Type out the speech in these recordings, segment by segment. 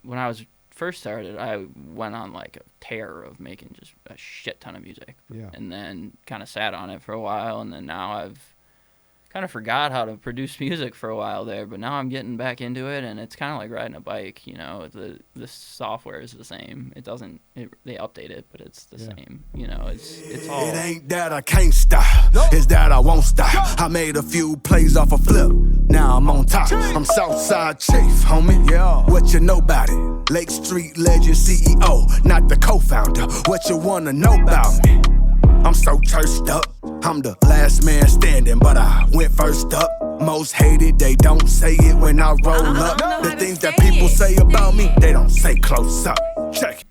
when I was first started, I went on like a tear of making just a shit ton of music. Yeah. And then kind of sat on it for a while, and then now I've kind of forgot how to produce music for a while there, but now I'm getting back into it, and it's kind of like riding a bike. The software is the same. They update it, but it's the same. It's all. It ain't that I can't stop, it's that I won't stop. I made a few plays off a flip, now I'm on top. I'm Southside Chief, homie. Yeah. What you know about it? Lake Street legend CEO, not the co-founder. What you wanna know about me? I'm so churched up. I'm the last man standing, but I went first up. Most hated, they don't say it when I roll up. The things that people say about me, they don't say close up. Check it.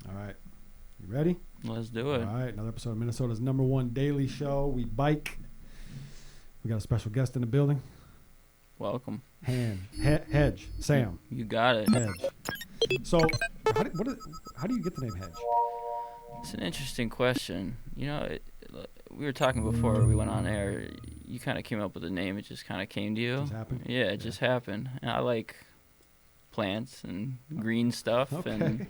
All right. You ready? Let's do it. All right. Another episode of Minnesota's #1 daily show. We bike. We got a special guest in the building. Welcome. Hedge. Sam. You got it. Hedge. So, how do you get the name Hedge? It's an interesting question. We were talking before we went on air. You kind of came up with a name. It just kind of came to you. It just happened? Yeah, it just happened. And I like plants and green stuff. Okay. And,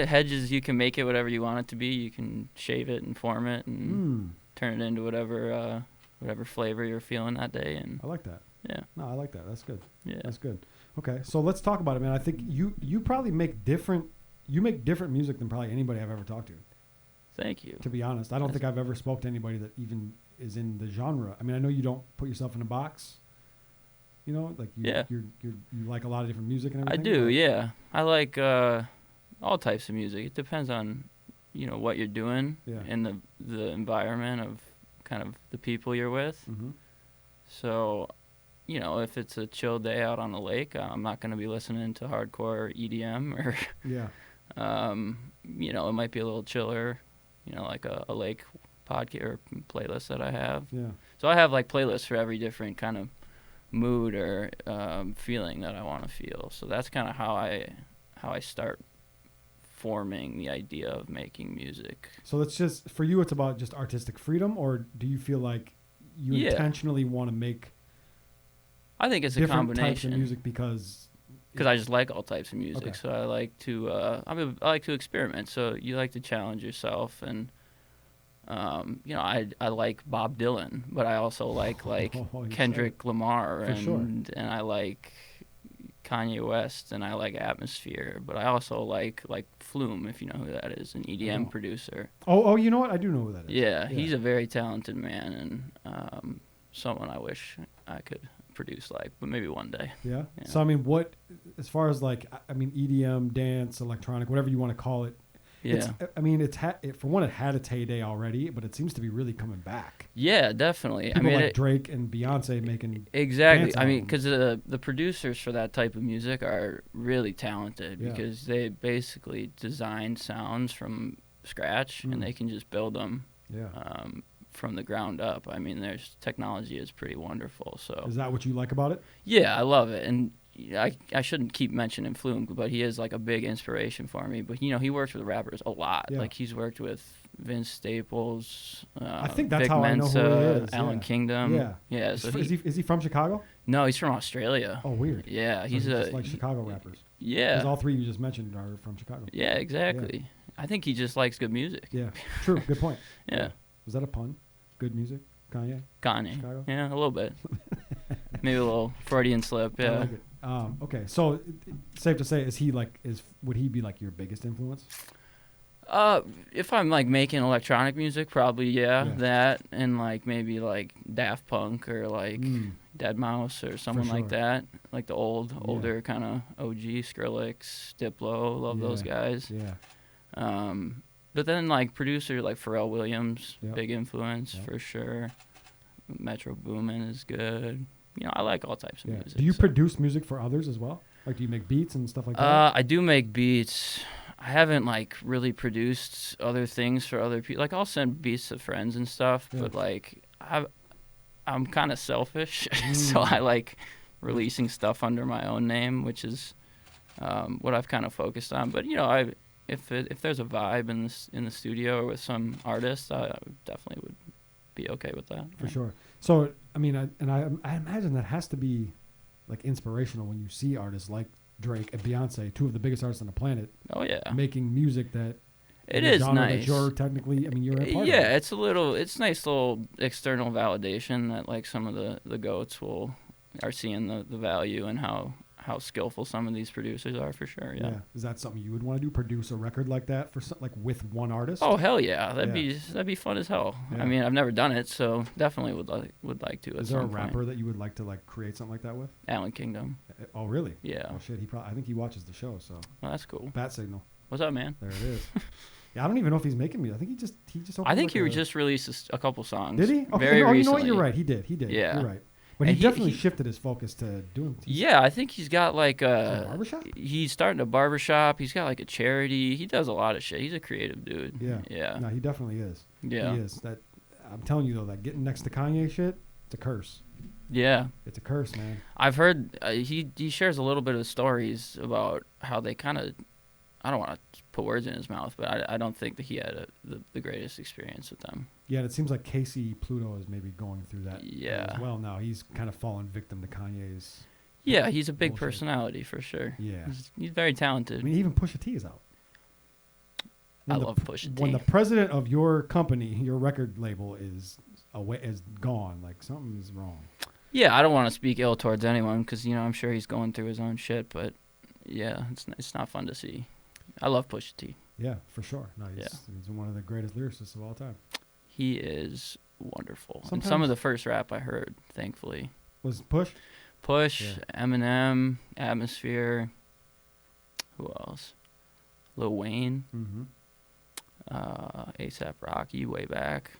hedges, you can make it whatever you want it to be. You can shave it and form it and turn it into whatever flavor you're feeling that day. And I like that. Yeah. No, I like that. That's good. Yeah. That's good. Okay, so let's talk about it, man. I think you probably make different music than probably anybody I've ever talked to. Thank you. To be honest, I don't think I've ever spoke to anybody that even is in the genre. I mean, I know you don't put yourself in a box. Like you like a lot of different music and everything. I do, yeah. I like all types of music. It depends on what you're doing and the environment of kind of the people you're with. Mm-hmm. So, if it's a chill day out on the lake, I'm not going to be listening to hardcore EDM or it might be a little chiller, like a lake podcast or playlist that I have. Yeah. So I have like playlists for every different kind of mood or feeling that I want to feel. So that's kind of how I start forming the idea of making music. So it's just for you. It's about just artistic freedom, or do you feel like you intentionally want to make? I think it's a different combination. Types of music because I just like all types of music. Okay. So I like to I like to experiment. So you like to challenge yourself, and I like Bob Dylan, but I also like Kendrick Lamar, and I like Kanye West, and I like Atmosphere, but I also like Flume, if you know who that is, an EDM producer. Oh, you know what? I do know who that is. Yeah, he's a very talented man, and someone I wish I could produce but maybe one day. Yeah. So I mean, as far as EDM, dance, electronic, whatever you want to call it. Yeah. For one, it had its heyday already, but it seems to be really coming back. Yeah, definitely. People Drake and Beyonce making exactly. Because the producers for that type of music are really talented because they basically design sounds from scratch and they can just build them. Yeah. From the ground up. There's technology is pretty wonderful. So is that what you like about it? Yeah, I love it, and I shouldn't keep mentioning Flume, but he is like a big inspiration for me. But he works with rappers a lot. Yeah. Like he's worked with Vince Staples. I think that's Vic how Mensa, I know who he is. Alan Kingdom. Yeah. Yeah. So is he from Chicago? No, he's from Australia. Oh, weird. Yeah, so he's just like Chicago rappers. Yeah. Because all three you just mentioned are from Chicago. Yeah, exactly. Yeah. I think he just likes good music. Yeah. True. Good point. Yeah. Was that a pun? Good music? Kanye? Chicago? Yeah, a little bit. Maybe a little Freudian slip, yeah. I like it. Okay, so safe to say, would he be like your biggest influence? If I'm like making electronic music, probably that, and like maybe like Daft Punk or like Deadmau5 or someone like that, like the older kind of OG Skrillex, Diplo, love those guys. Yeah. But then like producer like Pharrell Williams, big influence for sure. Metro Boomin is good. I like all types of music. Do you produce music for others as well? Like, do you make beats and stuff like that? I do make beats. I haven't like really produced other things for other people. Like I'll send beats to friends and stuff, but like I'm kind of selfish, so I like releasing stuff under my own name, which is what I've kind of focused on. But if there's a vibe in the studio or with some artist, I definitely would be okay with that. For sure. So I imagine that has to be like inspirational when you see artists like Drake and Beyonce, two of the biggest artists on the planet. Oh yeah, making music that it is nice. That you're technically, I mean, you're a part of it. It's nice little external validation that like some of the goats are seeing the value and how skillful some of these producers are for sure. Yeah. Is that something you would want to do? Produce a record like that for like with one artist? Oh hell yeah, that'd be fun as hell. Yeah. I mean, I've never done it, so definitely would like to. Is there a rapper that you would like to like create something like that with? Alan Kingdom. Oh really? Yeah. Oh shit, I think he watches the show. So. Oh, that's cool. Bat Signal. What's up, man? There it is. Yeah, I don't even know if he's making music. I think he just. I think he just released a couple songs. Did he? Okay. Very recently. You know what? You're right. He did. Yeah. You're right. But he definitely shifted his focus to doing. Yeah, I think he's got like a barbershop. He's starting a barbershop. He's got like a charity. He does a lot of shit. He's a creative dude. Yeah. Yeah. No, he definitely is. Yeah. He is. That I'm telling you though, that getting next to Kanye shit, it's a curse. Yeah. It's a curse, man. I've heard he shares a little bit of stories about how they kind of. I don't want to put words in his mouth, but I don't think that he had the greatest experience with them. Yeah, and it seems like Casey Pluto is maybe going through that as well now. He's kind of fallen victim to Kanye's. Yeah, he's a big personality for sure. Yeah. He's very talented. I mean, even Pusha T is out. I love Pusha T. When the president of your company, your record label is gone, like something is wrong. Yeah, I don't want to speak ill towards anyone because, I'm sure he's going through his own shit, but yeah, it's not fun to see. I love Pusha T. Yeah, for sure. No, he's one of the greatest lyricists of all time. He is wonderful. And some of the first rap I heard, thankfully. Was Push? Push, Eminem, Atmosphere. Who else? Lil Wayne. Mm-hmm. A$AP Rocky, way back.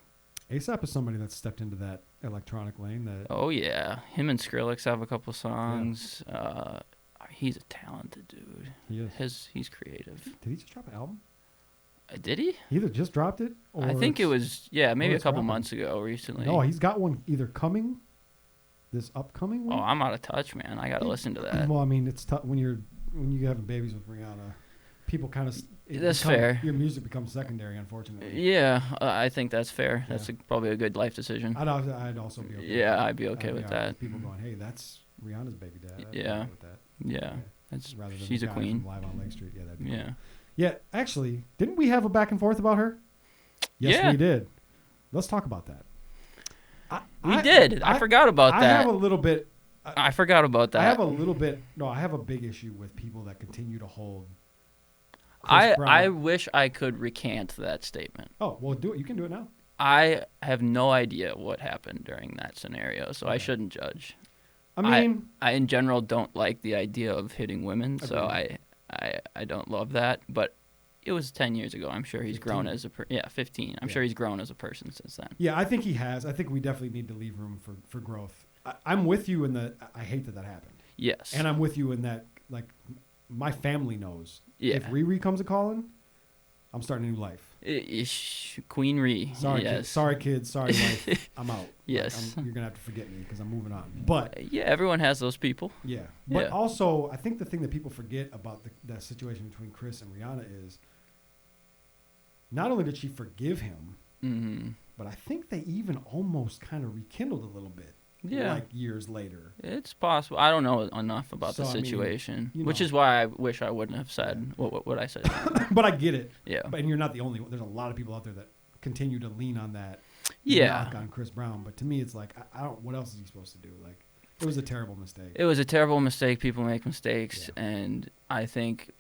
A$AP is somebody that stepped into that electronic lane. Oh, yeah. Him and Skrillex have a couple songs. Yeah. He's a talented dude. He is. He's creative. Did he just drop an album? Did he? He either just dropped it or... I think it was, maybe a couple months ago recently. No, he's got one either coming, this upcoming one. Oh, I'm out of touch, man. I got to listen to that. Well, I mean, it's tough when you're having babies with Rihanna. People kind of... That's fair. Your music becomes secondary, unfortunately. Yeah, I think that's fair. Yeah. That's probably a good life decision. I'd also be okay with that. Yeah, I'd be okay with that. People going, hey, that's Rihanna's baby dad. I'd be okay with that. Yeah. Rather than she's a queen. Live on Lake Street. Yeah, that'd be cool. Yeah, actually, didn't we have a back and forth about her? Yes, we did. Let's talk about that. We did. I forgot about that. I have a little bit. I forgot about that. I have a little bit. No, I have a big issue with people that continue to hold. I wish I could recant that statement. Oh, well, do it. You can do it now. I have no idea what happened during that scenario, so I shouldn't judge. I mean, I in general don't like the idea of hitting women, so I don't love that. But it was 10 years ago. I'm sure he's 15. Grown as a 15. I'm sure he's grown as a person since then. Yeah, I think he has. I think we definitely need to leave room for growth. I'm with you in that. I hate that happened. Yes. And I'm with you in that. Like, my family knows. Yeah. If Riri comes a calling, I'm starting a new life. Queen Ree. Sorry, yes. kids. Sorry, kids. Sorry, wife. I'm out. Yes. You're gonna have to forget me because I'm moving on. But yeah, everyone has those people. Yeah. But also, I think the thing that people forget about that situation between Chris and Rihanna is not only did she forgive him, but I think they even almost kind of rekindled a little bit. Yeah. Like years later. It's possible. I don't know enough about the situation, which is why I wish I wouldn't have said what I said. But I get it. Yeah. And you're not the only one. There's a lot of people out there that continue to lean on that. Yeah. Knock on Chris Brown. But to me, it's like, I don't. What else is he supposed to do? Like, it was a terrible mistake. It was a terrible mistake. People make mistakes, and I think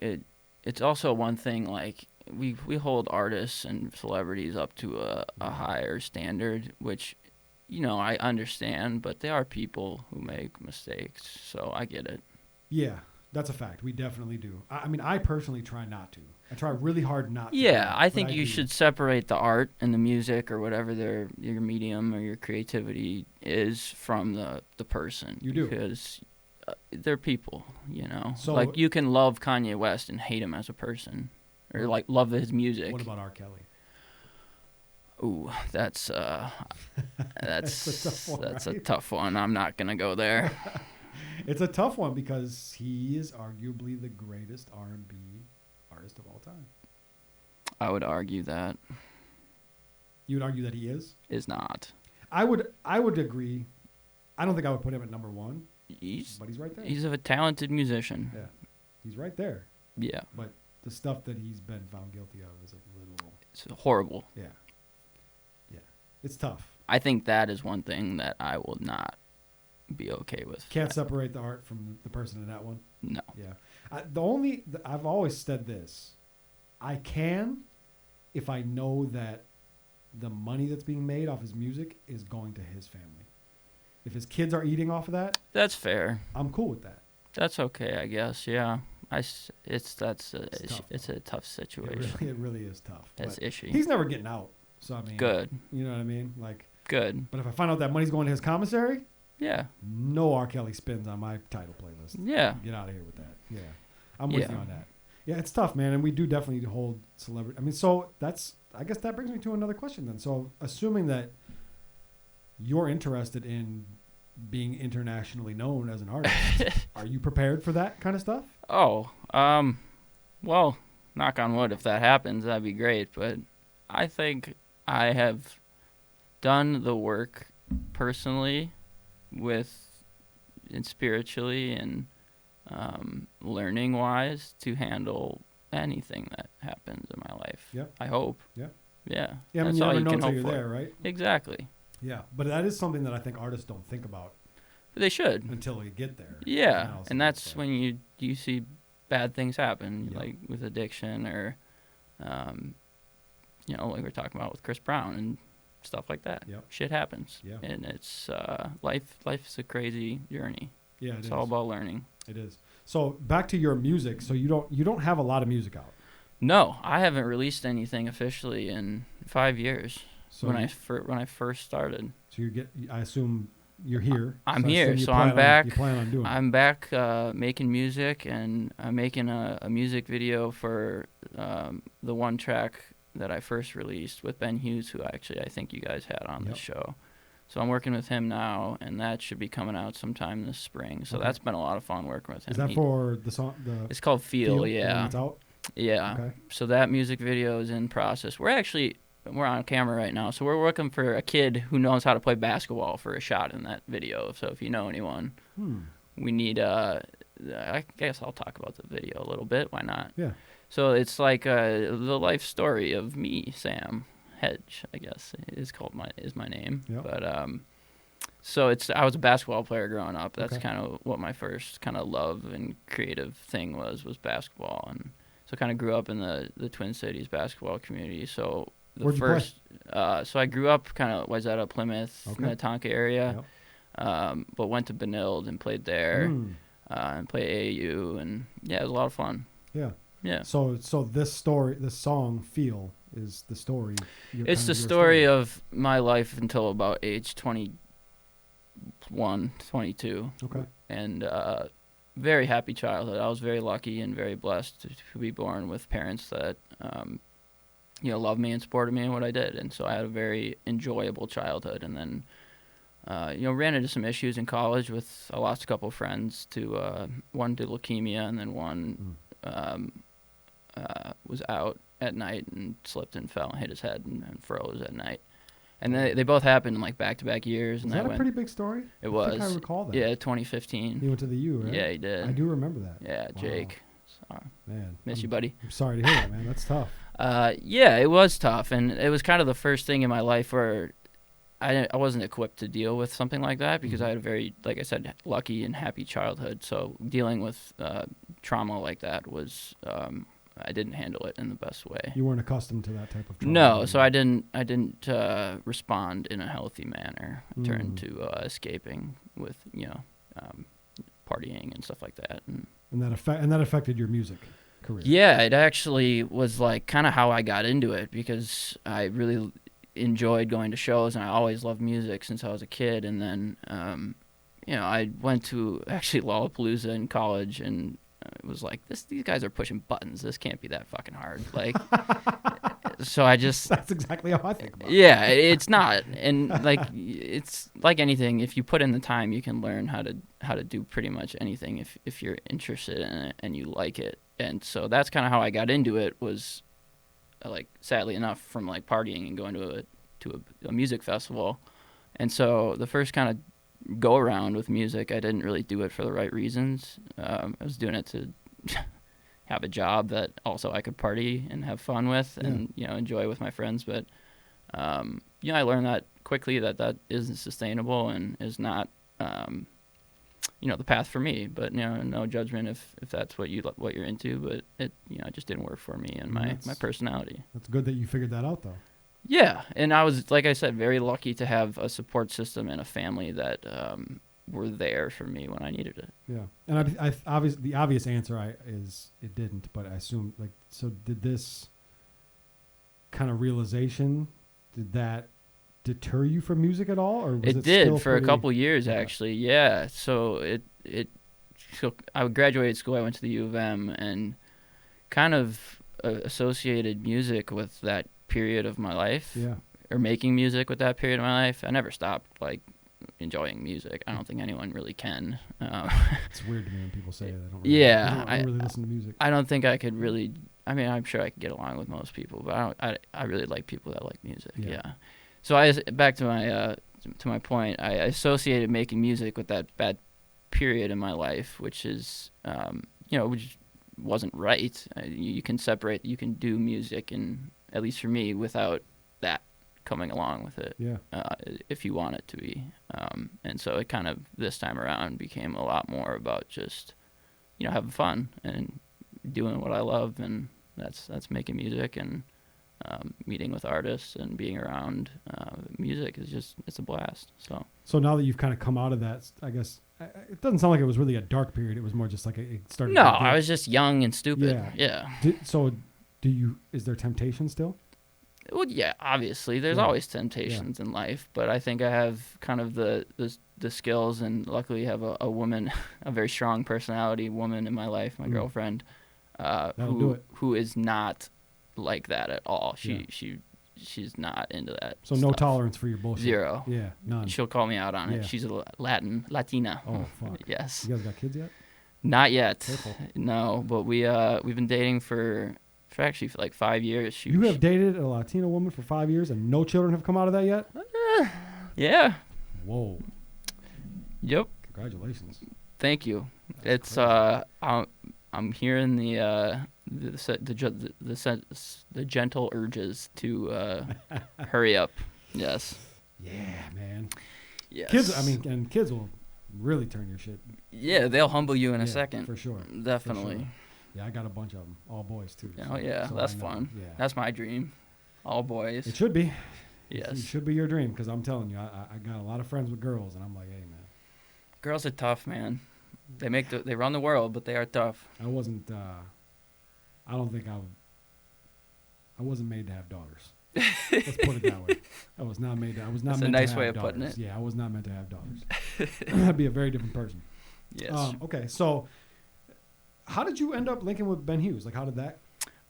it's also one thing. Like we hold artists and celebrities up to a higher standard, which. I understand, but they are people who make mistakes, so I get it. Yeah, that's a fact. We definitely do. I mean, I personally try not to. I try really hard not to. Yeah, I think you should separate the art and the music or whatever your medium or your creativity is from the person. You do. Because they're people, So, like, you can love Kanye West and hate him as a person, or, like, love his music. What about R. Kelly? Ooh, that's that's a tough one. That's a tough one. I'm not gonna go there. It's a tough one because he is arguably the greatest R&B artist of all time. I would argue that. You would argue that he is? Is not. I would agree. I don't think I would put him at number one. but he's right there. He's a talented musician. Yeah, he's right there. Yeah. But the stuff that he's been found guilty of is a little. It's horrible. Yeah. Yeah, it's tough. I think that is one thing that I will not be okay with. Can't separate the art from the person in that one. No. Yeah. I've always said this. I can if I know that the money that's being made off his music is going to his family. If his kids are eating off of that, That's fair. I'm cool with that. That's okay, I guess. Yeah. It's tough, a tough situation. It really is tough. That's But ishy. he's never getting out. So I mean, Good. You know what I mean? Like, Good. but if I find out that money's going to his commissary, Yeah. no R. Kelly spins on my title playlist. Yeah. Get out of here with that. Yeah. I'm with Yeah. you on that. Yeah, it's tough, man. And we do definitely hold celebrity. I mean, so I guess that brings me to another question then. So assuming that you're interested in being internationally known as an artist, are you prepared for that kind of stuff? Oh, well, knock on wood, if that happens, that'd be great. But I think I have done the work personally and spiritually and learning wise to handle anything that happens in my life. Yep. I hope. Yep. Yeah. Yeah, I mean, That's you all never you know can until hope you're for. there, right? Exactly. Yeah, but that is something that I think artists don't think about But they should. until we get there. Yeah, Now, so and that's it's when you see bad things happen, Yep. like with addiction or, like we're talking about with Chris Brown and stuff like that. Yep. Shit happens. Yeah. And it's life's a crazy journey. Yeah, It's all about learning. It is. So back to your music. So you don't have a lot of music out. No, I haven't released anything officially in 5 years. So when I first started. So I assume you're here. I'm I here, assume you so plan I'm back. You plan on doing it. I'm back making music, and I'm making a music video for the one track that I first released with Ben Hughes, who I think you guys had on Yep. the show. So I'm working with him now, and that should be coming out sometime this spring. So Okay. that's been a lot of fun working with him. Is that for the song? It's called Feel, and yeah. It's out. Yeah. Okay. So that music video is in process. We're on camera right now, so we're working for a kid who knows how to play basketball for a shot in that video. So if you know anyone, we need I guess I'll talk about the video a little bit. Why not? Yeah. So it's like the life story of me, Sam Hedge, I guess is my name. Yep. But so I was a basketball player growing up. That's Okay. kind of what my first kind of love and creative thing was basketball, and so kind of grew up in the Twin Cities basketball community. So Where'd you play? so I grew up kind of Wayzata, Plymouth, Okay. Minnetonka area, Yep. but went to Benilde and played there, and played AAU, and yeah, it was a lot of fun. Yeah. Yeah. So this song "Feel" is the story. It's the story of my life until about age 21, 22. Okay. And very happy childhood. I was very lucky and very blessed to be born with parents that, loved me and supported me in what I did. And so I had a very enjoyable childhood. And then, ran into some issues in college with, I lost a couple of friends to, one to leukemia, and then one was out at night and slipped and fell and hit his head and froze at night. And they both happened in like back-to-back years. Is and that a pretty big story? It was. I think I recall that. Yeah, 2015. He went to the U, right? Yeah, he did. I do remember that. Yeah, Wow. Jake. So, Man. miss you, buddy. I'm sorry to hear that, man. That's tough. Yeah, it was tough, and it was kind of the first thing in my life where I wasn't equipped to deal with something like that because I had a very, like I said, lucky and happy childhood. So dealing with trauma like that was, I didn't handle it in the best way. You weren't accustomed to that type of trauma. No, so I didn't respond in a healthy manner. I turned to escaping with partying and stuff like that. And that affected your music career. Yeah, it actually was like kind of how I got into it because I really enjoyed going to shows and I always loved music since I was a kid. And then, I went to actually Lollapalooza in college and it was like, these guys are pushing buttons. This can't be that fucking hard. Like, so I just... That's exactly how I think about it. Yeah, it's not. And like, it's like anything. If you put in the time, you can learn how to do pretty much anything if you're interested in it and you like it. And so that's kind of how I got into it was, like, sadly enough, from like partying and going to a music festival. And so the first kind of go around with music. I didn't really do it for the right reasons. I was doing it to have a job that also I could party and have fun with and, enjoy with my friends. But, I learned that quickly that isn't sustainable and is not, the path for me. But, no judgment if that's what you're into. But it, it just didn't work for me and my personality. That's good that you figured that out, though. Yeah, and I was, like I said, very lucky to have a support system and a family that were there for me when I needed it. Yeah, and the obvious answer is it didn't, but I assume, so did this kind of realization, did that deter you from music at all, or was it did still for a couple years, actually. Yeah, so so I graduated school, I went to the U of M, and kind of associated music with that period of my life, or making music with that period of my life. I never stopped enjoying music. I don't think anyone really can. It's weird to me when people say that. I don't really listen to music. I don't think I could really. I mean, I'm sure I could get along with most people, but I really like people that like music. Yeah. So back to my point. I associated making music with that bad period in my life, which is which wasn't right. You can separate. You can do music, and at least for me, without that coming along with it, if you want it to be. And so it kind of, this time around, became a lot more about just, having fun and doing what I love, and that's making music and meeting with artists and being around music is just, it's a blast. So now that you've kind of come out of that, I guess, it doesn't sound like it was really a dark period. It was more just like it started. No, I was just young and stupid. Yeah. Is there temptation still? Well, yeah, obviously. There's always temptations in life, but I think I have kind of the skills, and luckily have a woman, a very strong personality woman in my life, my girlfriend, who is not like that at all. She's not into that. So no tolerance for your bullshit. Zero. Yeah, none. She'll call me out on it. She's a Latina. Oh, fuck. Yes. You guys got kids yet? Not yet. Careful. No, but we've been dating for like 5 years. You have dated a Latina woman for 5 years and no children have come out of that yet? Yeah. Whoa. Yep. Congratulations. Thank you. That's I'm hearing the gentle urges to hurry up. Yes. Yeah, man. Yes. Kids will really turn your shit. Yeah, they'll humble you in a second. For sure. Definitely. For sure. Yeah, I got a bunch of them, all boys too. Oh yeah, so that's fun. Yeah. That's my dream. All boys. It should be. Yes. It should be your dream, because I'm telling you, I got a lot of friends with girls, and I'm like, hey man. Girls are tough, man. They run the world, but they are tough. I wasn't. I don't think I wasn't made to have daughters. Let's put it that way. I was not made to. I was not. That's meant a nice to have way of daughters. Putting it. Yeah, I was not meant to have daughters. I'd be a very different person. Yes. Okay, so how did you end up linking with Ben Hughes? Like, how did that?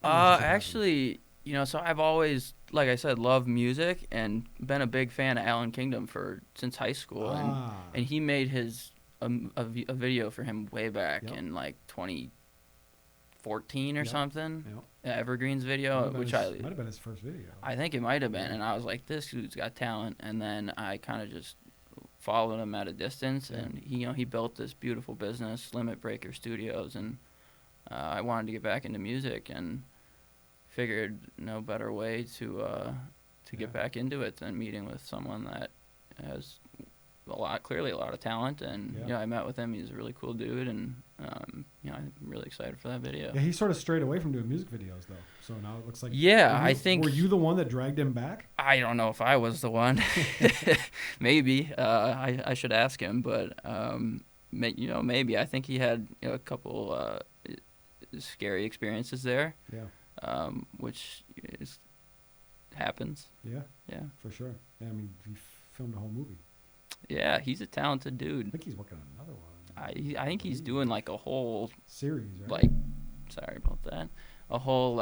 Actually, so I've always, like I said, loved music and been a big fan of Alan Kingdom since high school, and he made his a video for him way back in like 2014 or something. Yep. Evergreens video, might have been his first video. I think it might have been, and I was like, this dude's got talent, and then I kind of just followed him at a distance, and he built this beautiful business, Limit Breaker Studios, and I wanted to get back into music, and figured no better way to get back into it than meeting with someone that has clearly a lot of talent, and I met with him. He's a really cool dude, and I'm really excited for that video. Yeah, he sort of strayed away from doing music videos though, so now it looks like. Yeah, I think. Were you the one that dragged him back? I don't know if I was the one. Maybe I should ask him, but maybe I think he had a couple scary experiences there. Yeah. Which happens. Yeah. Yeah. For sure. Yeah, I mean, he filmed a whole movie. Yeah, he's a talented dude. I think he's working on another one. I think he's doing like a whole series, right? Like, sorry about that. A whole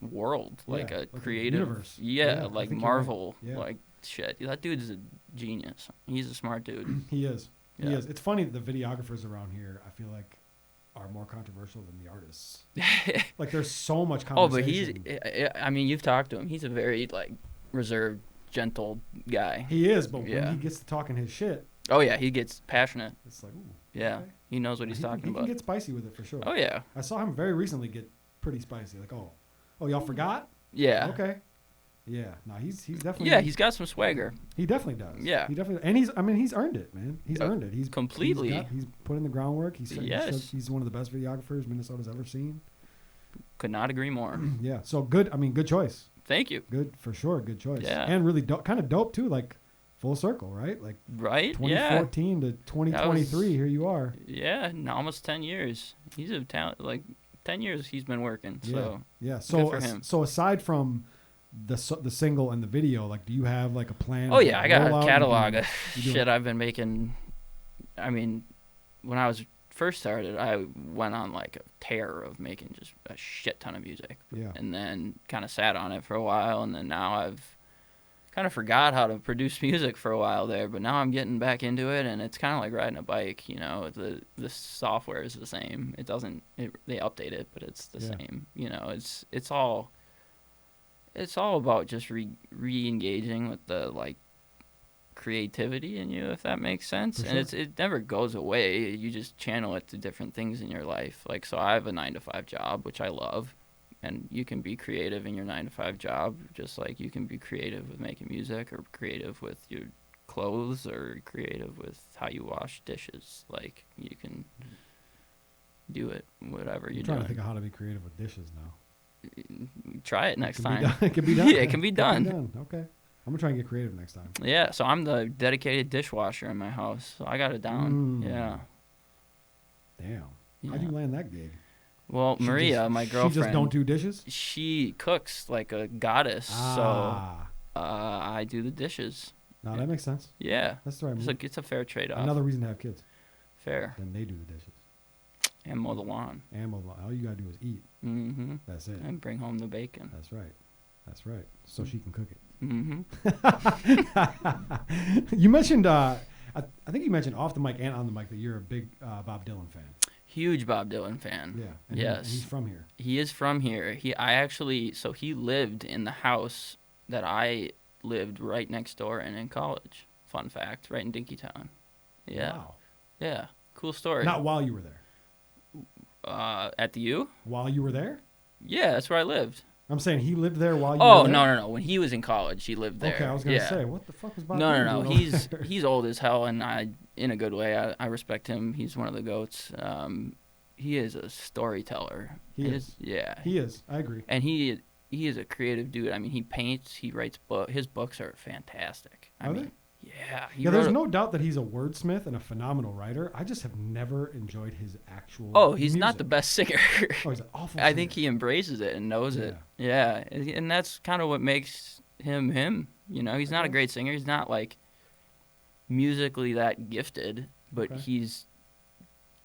world, like a creative universe. Yeah, like Marvel, right. like shit. That dude's a genius. He's a smart dude. He is. Yeah. He is. It's funny that the videographers around here, I feel like, are more controversial than the artists. Like, there's so much conversation. But you've talked to him. He's a very reserved, gentle guy. He is, but when he gets to talking his shit, Oh yeah, he gets passionate. It's like, ooh. Yeah, Okay. he knows what he's talking He about. can get spicy with it for sure. Oh yeah. I saw him very recently get pretty spicy. Like, oh, y'all forgot? Yeah. Okay. Yeah. No, he's definitely. Yeah, he's got some swagger. He definitely does. Yeah. He definitely, and he's earned it, man. He's earned it. He's completely. He's put in the groundwork. Yes. He's one of the best videographers Minnesota's ever seen. Could not agree more. Yeah. So good. I mean, good choice. Thank you. Good for sure. Good choice. Yeah. And really kind of dope too. Like full circle, right? Like Right? 2014 to 2023. Here you are. Yeah, almost 10 years. He's a talent. Like 10 years he's been working. So yeah. good So for him. so aside from the single and the video, like, do you have like a plan? Oh yeah, I got rollout? a catalog of you do shit I've been making. I mean, when I was first started, I went on like a tear of making just a shit ton of music. Yeah. And then kind of sat on it for a while, and then now I've kind of forgot how to produce music for a while there, but now I'm getting back into it, and it's kind of like riding a bike, you know. The software is the same. They update it, but it's the same. You know, it's all about just re-engaging with the like creativity in you, if that makes sense. For And sure. it never goes away. You just channel it to different things in your life. Like, so I have a 9-to-5 job, which I love, and you can be creative in your 9-to-5 job, just like you can be creative with making music, or creative with your clothes, or creative with how you wash dishes. Like, you can do it whatever you're I'm trying doing. to think of how to be creative with dishes now. Try it next time. It can be done. Yeah, it can be done. Okay. I'm gonna try and get creative next time. Yeah, so I'm the dedicated dishwasher in my house, so I got it down. Yeah. Damn. Yeah. How'd you land that gig? Well, Maria, my girlfriend, She just don't do dishes? she cooks like a goddess, Ah. so I do the dishes. No, that makes sense. Yeah, That's the right move. it's a fair trade-off. Another reason to have kids. Fair. Then they do the dishes. And mow the lawn. And all you gotta do is eat. Mm-hmm. That's it. And bring home the bacon. That's right. That's right. So she can cook it. Mm-hmm. You mentioned, I think you mentioned off the mic and on the mic that you're a big Bob Dylan fan. Huge Bob Dylan fan. Yeah. And Yes. and he's from here. He is from here. He lived in the house that I lived right next door and in college. Fun fact, right in Dinkytown. Yeah. Wow. Yeah. Cool story. Not while you were there. At the U? While you were there? Yeah, that's where I lived. I'm saying he lived there while you Oh, were there? no. When he was in college, he lived there. Okay, I was going to Yeah. say, what the fuck was Bob No. Dylan doing over there? He's old as hell, and in a good way. I respect him. He's one of the goats. He is a storyteller. He is. Yeah. He is. I agree. And he is a creative dude. I mean, he paints. He writes books. His books are fantastic. Are they? Yeah. Yeah, there's no doubt that he's a wordsmith and a phenomenal writer. I just have never enjoyed his actual Oh, he's not music. the best singer. Oh, he's an awful I think singer. he embraces it and knows it. Yeah, and that's kind of what makes him him. You know, he's not a great singer. He's not like musically that gifted, but Okay. he's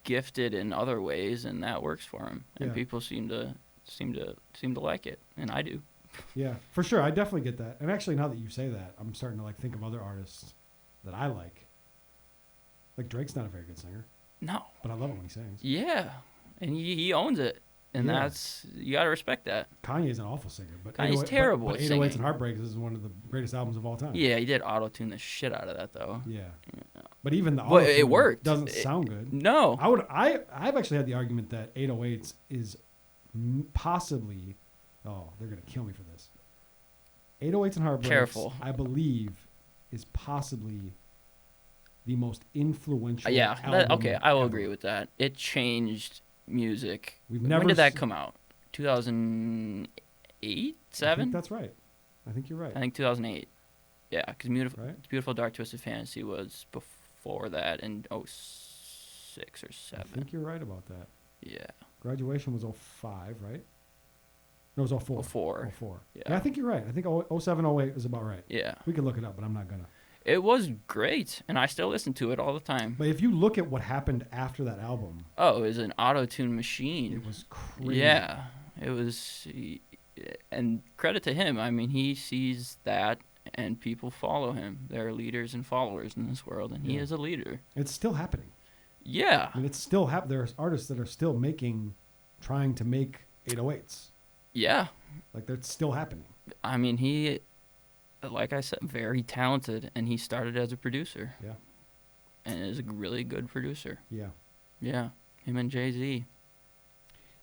gifted in other ways, and that works for him. And Yeah. people seem to like it, and I do. Yeah, for sure. I definitely get that. And actually, now that you say that, I'm starting to like think of other artists that I like. Like Drake's not a very good singer, No. but I love it when he sings. Yeah, and he owns it, and Yeah. that's you got to respect that. Kanye's an awful singer, but Kanye's 808 terrible But at 808s and singing. Heartbreaks is one of the greatest albums of all time. Yeah, he did auto-tune the shit out of that though. Yeah. But even the Well, it auto-tune worked. doesn't It- sound good. No. I've actually had the argument that 808s is possibly, oh, they're gonna kill me for this. 808s and Heartbreaks, Careful. I believe, is possibly the most influential. Yeah. album Okay, I will ever. agree with that. It changed music. We've When never did that se- come out? 2008, I 7? think that's right. I think you're right. I think 2008. Yeah, because Right? Beautiful Dark Twisted Fantasy was before that in 06 or I 7. think you're right about that. Yeah. Graduation was 05, right? No, it was 04. 04. 04. Yeah. Yeah, I think you're right. I think 07, 08 is about right. Yeah. We can look it up, but I'm not gonna. It was great, and I still listen to it all the time. But if you look at what happened after that album, Oh, it was an auto-tune machine. it was crazy. Yeah, it was, and credit to him. I mean, he sees that, and people follow him. There are leaders and followers in this world, and he Yeah. is a leader. It's still happening. Yeah, I mean, it's still there's artists that are still trying to make 808s. yeah. Like, that's still happening. I mean, he, like I said, very talented, and he started as a producer. Yeah. and is a really good producer. Yeah. Yeah, him and Jay-Z.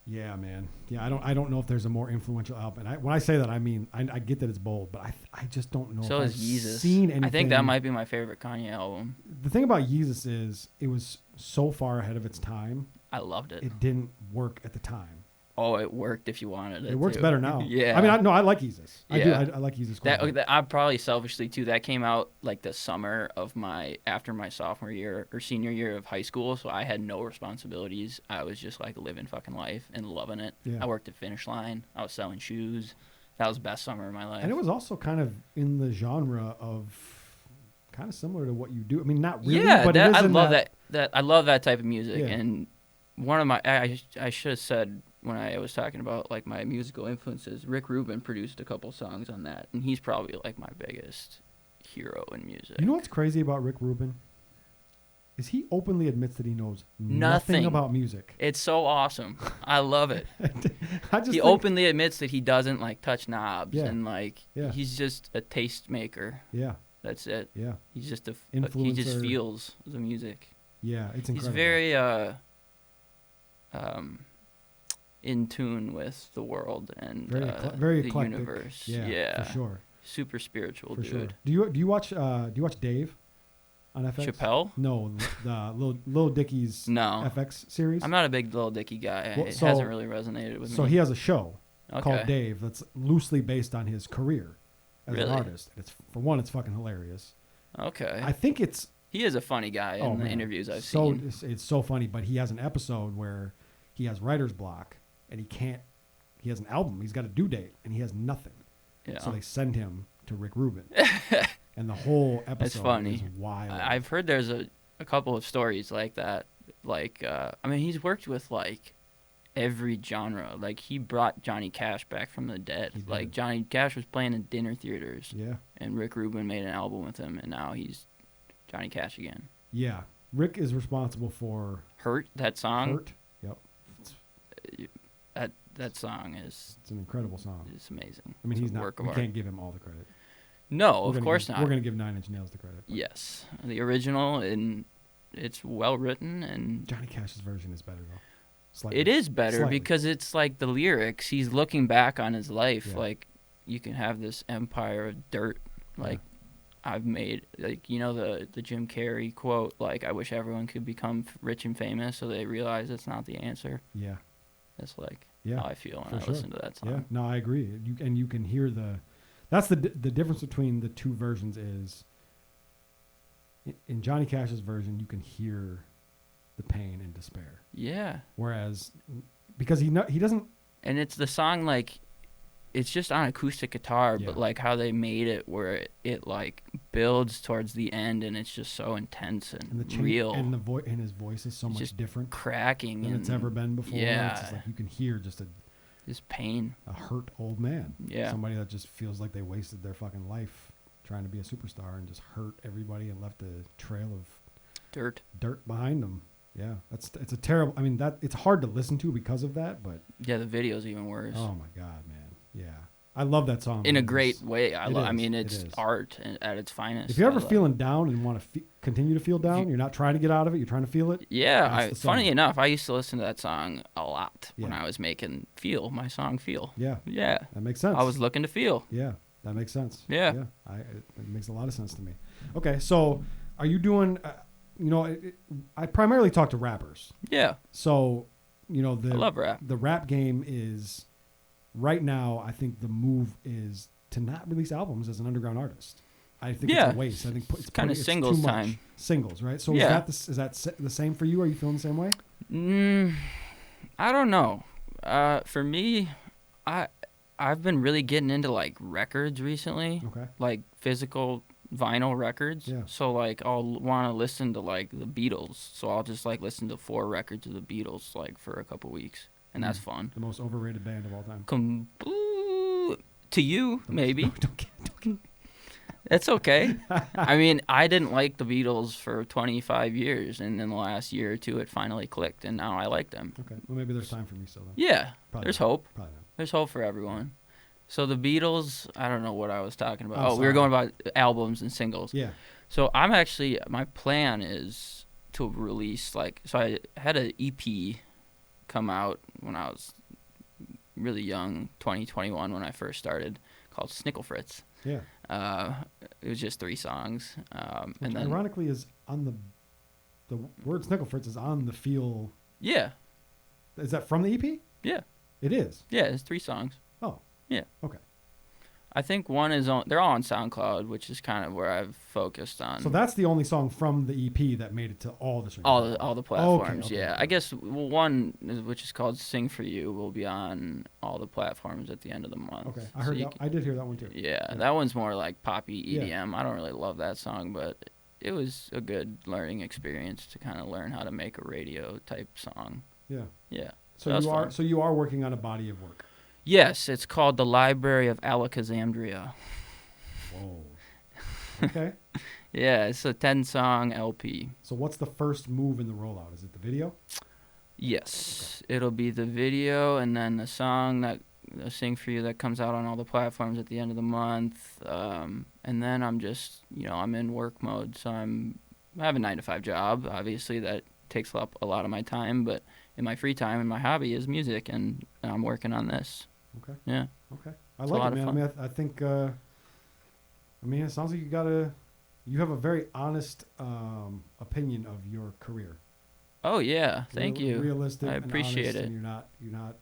Yeah, man. Yeah, I don't know if there's a more influential album. And when I say that, I mean I get that it's bold, but I just don't know So if is I've Yeezus. seen anything. I think that might be my favorite Kanye album. The thing about Yeezus is it was so far ahead of its time. I loved it. It didn't work at the time. Oh, it worked if you wanted it. It works too. better now. Yeah. I mean, I like Yeezus. I do. Yeah. I like Yeezus quite a bit. That I probably selfishly too. That came out like the summer of after my sophomore year or senior year of high school. So I had no responsibilities. I was just like living fucking life and loving it. Yeah. I worked at Finish Line. I was selling shoes. That was the best summer of my life. And it was also kind of in the genre of kind of similar to what you do. I mean, not really, yeah, but I it is in love that. I love that type of music. Yeah. And one of my I should have said when I was talking about like my musical influences, Rick Rubin produced a couple songs on that, and he's probably like my biggest hero in music. You know what's crazy about Rick Rubin? Is he openly admits that he knows nothing Nothing. about music. It's so awesome. I love it. I just He think- openly admits that he doesn't like touch knobs Yeah. and like Yeah. he's just a taste maker. Yeah, That's it. yeah, He's just he Influencer. just feels the music. yeah. It's incredible. He's very in tune with the world and very the eclectic. universe. Yeah, for sure. Super spiritual For dude. sure. Do you watch Dave on FX? Chappelle? No, the Lil Dicky's No. FX series. I'm not a big Lil Dicky guy. Well, It so- hasn't really resonated with So me. he has a show Okay. called Dave that's loosely based on his career as Really? an artist. It's for one, it's fucking hilarious. Okay. I think it's He is a funny guy in the man, interviews I've so seen. it's so funny. But he has an episode where he has writer's block and he can't. He has an album. He's got a due date and he has nothing. Yeah. So they send him to Rick Rubin, and the whole episode funny. is wild. I've heard there's a couple of stories like that. Like, I mean, he's worked with like every genre. Like, he brought Johnny Cash back from the dead. He did. Like, Johnny Cash was playing in dinner theaters, Yeah, and Rick Rubin made an album with him, and now he's Johnny Cash again. yeah. Rick is responsible for Hurt, that song. Hurt. Yep, That song is it's an incredible song. amazing. I mean, It's he's a not. work of We art. can't give him all the credit. No, We're of gonna course give- not. We're gonna give 9 Inch Nails the credit. but Yes, the original, and it's well written, and Johnny Cash's version is better though. Slightly. it is better Slightly. because it's like the lyrics. He's looking back on his life. Yeah. Like, you can have this empire of dirt. Like, I've made, like, you know, the Jim Carrey quote, like, I wish everyone could become rich and famous so they realize it's not the answer. Yeah. That's like Yeah. how I feel when for I sure. listen to that song. Yeah. No, I agree. You can hear that's the difference between the two versions is in Johnny Cash's version you can hear the pain and despair, Yeah. whereas because he doesn't. And it's the song, like, it's just on acoustic guitar, Yeah. but like how they made it where it like builds towards the end and it's just so intense and, And the real. and the and his voice is so It's much just different cracking than and it's ever been before. Yeah. It's just like you can hear just just pain. a hurt old man. Yeah. Somebody that just feels like they wasted their fucking life trying to be a superstar and just hurt everybody and left a trail of Dirt. dirt behind them. Yeah, it's a terrible. I mean, that it's hard to listen to because of that. But Yeah, the video's even worse. oh my god, man, yeah, I love that song. In a It great is- way. I it mean, is, it's it is. art at its finest. If you're ever I love- feeling down and want to continue to feel down, you're not trying to get out of it. You're trying to feel it. Yeah, That's the song. funny enough, I used to listen to that song a lot when Yeah. I was making my song Feel. Yeah, Yeah, that makes sense. I was looking to feel. Yeah, that makes sense. Yeah. It makes a lot of sense to me. Okay, so are you doing? I primarily talk to rappers. Yeah, So, I love rap. The rap game is right now. I think the move is to not release albums as an underground artist. I think Yeah. it's a waste. I think it's kinda it's singles too much. time. Singles, right? So Yeah. is that the same for you? Are you feeling the same way? I don't know. For me, I've been really getting into like records recently, Okay. like physical vinyl records. Yeah. So like I'll want to listen to like the Beatles. So I'll just like listen to 4 records of the Beatles like for a couple weeks, and that's fun. The most overrated band of all time. To you, maybe. Don't get. That's okay. I mean, I didn't like the Beatles for 25 years, and in the last year or two, it finally clicked, and now I like them. Okay. Well, maybe there's time for me still. Then. Yeah, Probably there's not. hope. Probably not. There's hope for everyone. So the Beatles, I don't know what I was talking about. I'm we were sorry. going about albums and singles. Yeah. So my plan is to release so I had an EP come out when I was really young, 2021 when I first started, called Snickle Fritz. Yeah. It was just 3 songs. Which And then ironically is on the word Snickle Fritz is on the feel. yeah, Is that from the EP? yeah, It is. yeah, it's 3 songs. Oh. Yeah. Okay. I think one is they're all on SoundCloud, which is kind of where I've focused on. So that's the only song from the EP that made it to all the streaming all the platforms. Okay, yeah, okay. I guess one which is called "Sing for You" will be on all the platforms at the end of the month. Okay. I So heard you that. I did hear that one too. Yeah, Yeah. that one's more like poppy EDM. Yeah. I don't really love that song, but it was a good learning experience to kind of learn how to make a radio type song. Yeah. Yeah. So That's fun. so you are working on a body of work. Yes, it's called The Library of Alakazandria. Whoa. Okay. Yeah, it's a 10-song LP. So what's the first move in the rollout? Is it the video? Yes, it'll be the video and then the song that Sing for You that comes out on all the platforms at the end of the month. And then I'm just, I'm in work mode. So I have a 9-to-5 job. Obviously, that takes up a lot of my time. But in my free time, and my hobby is music, and I'm working on this. Okay. Yeah. Okay. I It's a like lot it, of man. fun. I think. It sounds like you have a very honest opinion of your career. Oh yeah, thank you. Realistic. I and appreciate honest, it. And you're not.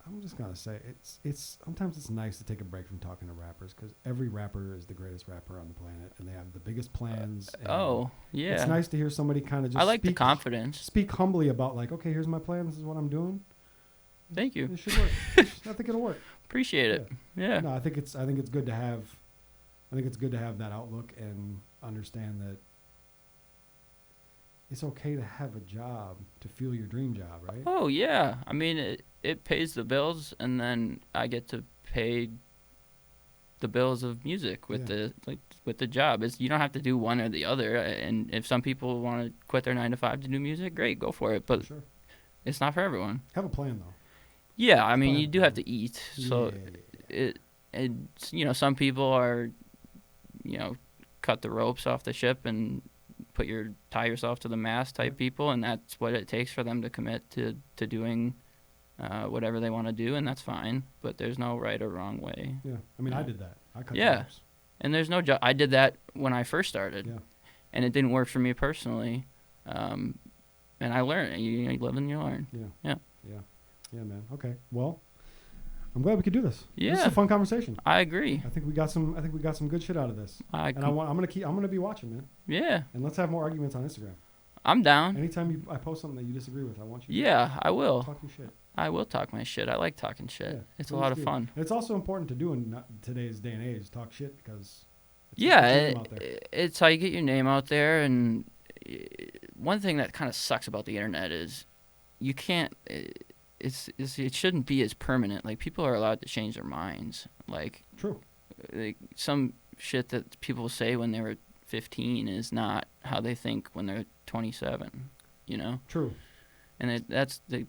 I'm just gonna say it's sometimes it's nice to take a break from talking to rappers because every rapper is the greatest rapper on the planet and they have the biggest plans. And Oh yeah. It's nice to hear somebody kind of just. I like the speak, confidence. Speak humbly about okay, here's my plan. This is what I'm doing. Thank you. It should work. I think it'll work. Appreciate it. Yeah. No, I think it's good to have. I think it's good to have that outlook and understand that it's okay to have a job to feel your dream job, right? Oh yeah. I mean, it pays the bills, and then I get to pay the bills of music with the job. You don't have to do one or the other. And if some people want to quit their 9-to-5 to do music, great, go for it. But Sure. it's not for everyone. Have a plan though. Yeah, I mean, Fine. you do have to eat. So some people are, cut the ropes off the ship and tie yourself to the mast type people, and that's what it takes for them to commit to doing whatever they want to do, and that's fine. But there's no right or wrong way. Yeah, I mean, I did that. I cut Yeah. the ropes. And there's no I did that when I first started, Yeah. and it didn't work for me personally. And I learned. You live and you learn. Yeah, man. Okay. Well, I'm glad we could do this. This is Yeah. a fun conversation. I agree. I think we got some good shit out of this. I'm gonna be watching, man. Yeah, And let's have more arguments on Instagram. I'm down. Anytime I post something that you disagree with, I want you Yeah, I to will. talk your shit. I will talk my shit. I like talking shit. Yeah, It's a please lot of do. fun. And it's also important to do in today's day and age, talk shit because it's Yeah, just your name out there. it's how you get your name out there. And one thing that kind of sucks about the internet is you can't. It shouldn't be as permanent. Like, people are allowed to change their minds. Like True. some shit that people say when they were 15 is not how they think when they're 27. True. And that's the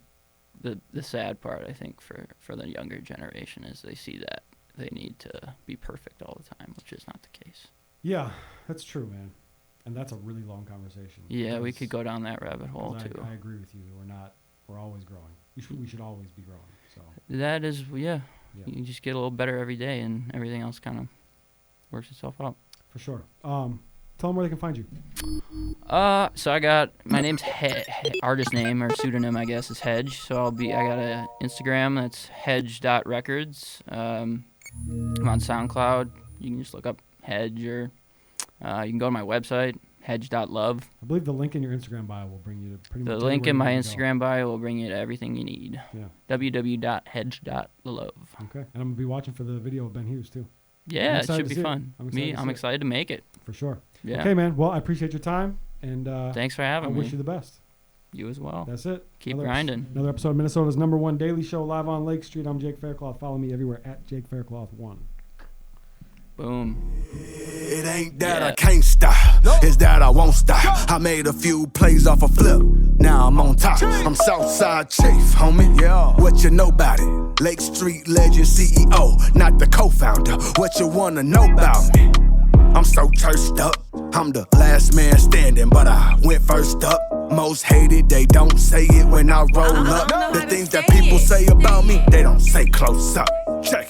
sad part, I think, for the younger generation, is they see that they need to be perfect all the time, which is not the case. Yeah, that's true, man. And that's a really long conversation. Yeah, we because- could go down that rabbit hole because too. I agree with you. We're always growing. We should always be growing. So That is, yeah. Yeah. You just get a little better every day, and everything else kind of works itself out. for sure. Tell them where they can find you. So I got my name's artist name or pseudonym, I guess, is Hedge. So I got a Instagram that's hedge.records. I'm on SoundCloud. You can just look up Hedge, or you can go to my website, hedge.love. I believe the link in your Instagram bio will bring you to pretty much The link everywhere in my you need to go. Instagram bio will bring you to everything you need. Yeah. www.hedge.love. Okay. And I'm gonna be watching for the video of Ben Hughes too. Yeah, it excited should to be see it. fun. I'm excited to see I'm it. excited to make it. For sure. Yeah. Okay, man. Well, I appreciate your time, and Thanks for I having me. wish you the best. You as well. That's it. Keep grinding. Another episode of Minnesota's #1 daily show live on Lake Street. I'm Jake Faircloth. Follow me everywhere at Jake Faircloth1. Boom. It ain't that I can't stop, it's that I won't stop. I made a few plays off a flip, now I'm on top. I'm Southside Chief, homie. Yeah. What you know about it? Lake Street legend CEO, not the co-founder. What you wanna know about me? I'm so churched up. I'm the last man standing, but I went first up. Most hated, they don't say it when I roll up. The things that people say about me, they don't say close up. Check it.